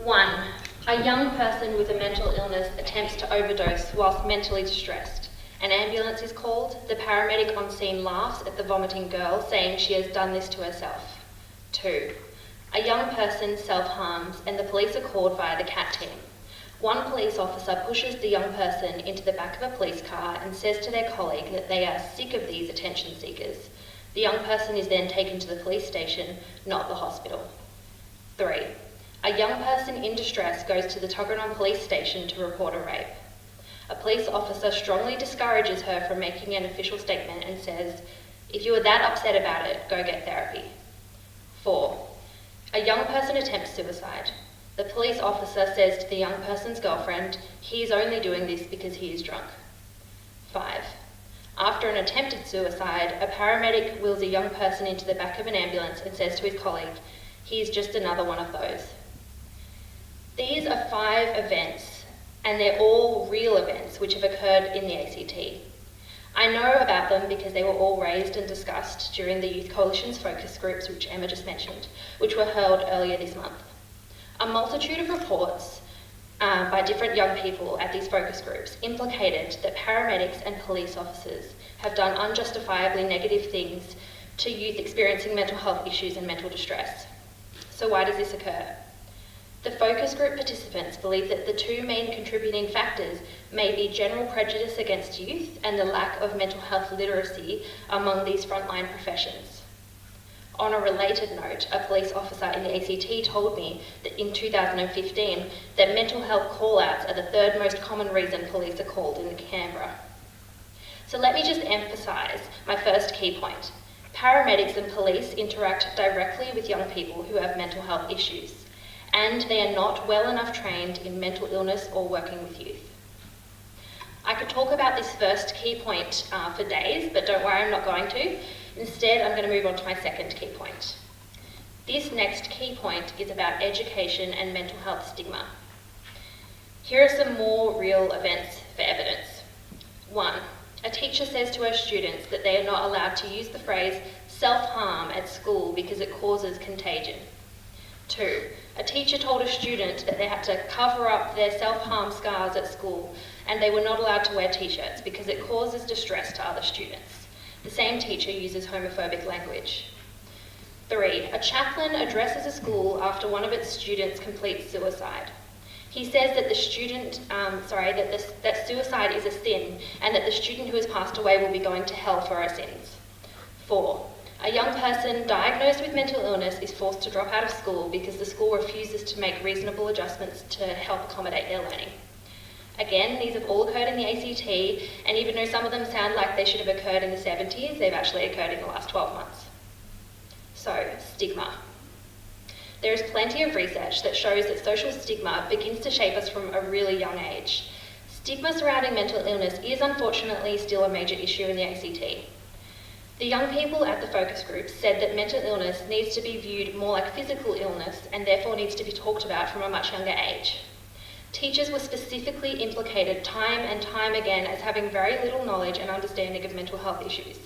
1. A young person with a mental illness attempts to overdose whilst mentally distressed. An ambulance is called. The paramedic on scene laughs at the vomiting girl, saying she has done this to herself. 2. A young person self-harms and the police are called via the CAT team. One police officer pushes the young person into the back of a police car and says to their colleague that they are sick of these attention seekers. The young person is then taken to the police station, not the hospital. 3. A young person in distress goes to the Tuggeranong police station to report a rape. A police officer strongly discourages her from making an official statement and says, "If you are that upset about it, go get therapy." 4. A young person attempts suicide. The police officer says to the young person's girlfriend, "He is only doing this because he is drunk." 5. After an attempted suicide, a paramedic wheels a young person into the back of an ambulance and says to his colleague, "He is just another one of those." These are 5 events, and they're all real events which have occurred in the ACT. I know about them because they were all raised and discussed during the Youth Coalition's focus groups, which Emma just mentioned, which were held earlier this month. A multitude of reports by different young people at these focus groups implicated that paramedics and police officers have done unjustifiably negative things to youth experiencing mental health issues and mental distress. So why does this occur? The focus group participants believe that the 2 main contributing factors may be general prejudice against youth and the lack of mental health literacy among these frontline professions. On a related note, a police officer in the ACT told me that in 2015 that mental health call-outs are the 3rd most common reason police are called in Canberra. So let me just emphasise my first key point. Paramedics and police interact directly with young people who have mental health issues, and they are not well enough trained in mental illness or working with youth. I could talk about this first key point for days, but don't worry, I'm not going to. Instead, I'm going to move on to my second key point. This next key point is about education and mental health stigma. Here are some more real events for evidence. 1. A teacher says to her students that they are not allowed to use the phrase self-harm at school because it causes contagion. 2. A teacher told a student that they had to cover up their self-harm scars at school and they were not allowed to wear t-shirts because it causes distress to other students. The same teacher uses homophobic language. 3. A chaplain addresses a school after one of its students completes suicide. He says that that suicide is a sin and that the student who has passed away will be going to hell for her sins. 4. A young person diagnosed with mental illness is forced to drop out of school because the school refuses to make reasonable adjustments to help accommodate their learning. Again, these have all occurred in the ACT, and even though some of them sound like they should have occurred in the 70s, they've actually occurred in the last 12 months. So, stigma. There is plenty of research that shows that social stigma begins to shape us from a really young age. Stigma surrounding mental illness is unfortunately still a major issue in the ACT. The young people at the focus groups said that mental illness needs to be viewed more like physical illness and therefore needs to be talked about from a much younger age. Teachers were specifically implicated time and time again as having very little knowledge and understanding of mental health issues.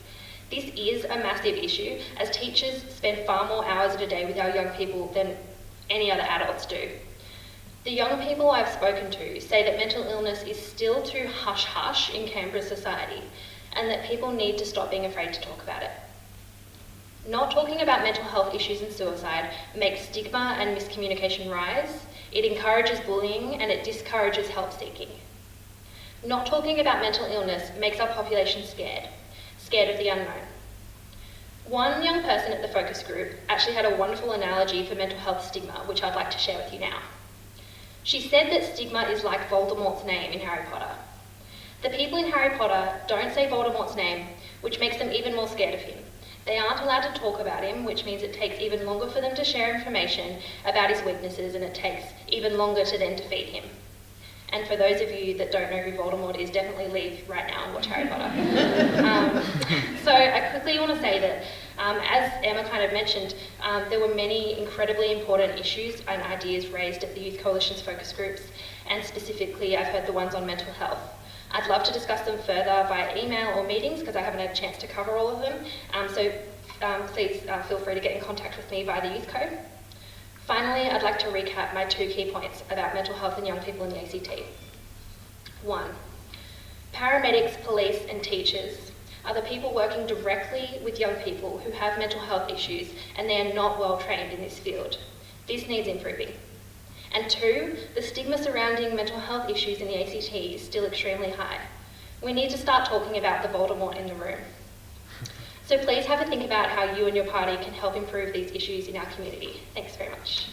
This is a massive issue, as teachers spend far more hours a day with our young people than any other adults do. The young people I've spoken to say that mental illness is still too hush-hush in Canberra society, and that people need to stop being afraid to talk about it. Not talking about mental health issues and suicide makes stigma and miscommunication rise. It encourages bullying and it discourages help seeking. Not talking about mental illness makes our population scared of the unknown. One young person at the focus group actually had a wonderful analogy for mental health stigma, which I'd like to share with you now. She said that stigma is like Voldemort's name in Harry Potter. The people in Harry Potter don't say Voldemort's name, which makes them even more scared of him. They aren't allowed to talk about him, which means it takes even longer for them to share information about his weaknesses, and it takes even longer to then defeat him. And for those of you that don't know who Voldemort is, definitely leave right now and watch Harry Potter. So I quickly want to say that, as Emma kind of mentioned, there were many incredibly important issues and ideas raised at the Youth Coalition's focus groups, and specifically I've heard the ones on mental health. I'd love to discuss them further via email or meetings because I haven't had a chance to cover all of them, so please feel free to get in contact with me via the Youth Code. Finally, I'd like to recap my 2 key points about mental health in young people in the ACT. 1. Paramedics, police and teachers are the people working directly with young people who have mental health issues, and they are not well trained in this field. This needs improving. And 2, the stigma surrounding mental health issues in the ACT is still extremely high. We need to start talking about the Voldemort in the room. So please have a think about how you and your party can help improve these issues in our community. Thanks very much.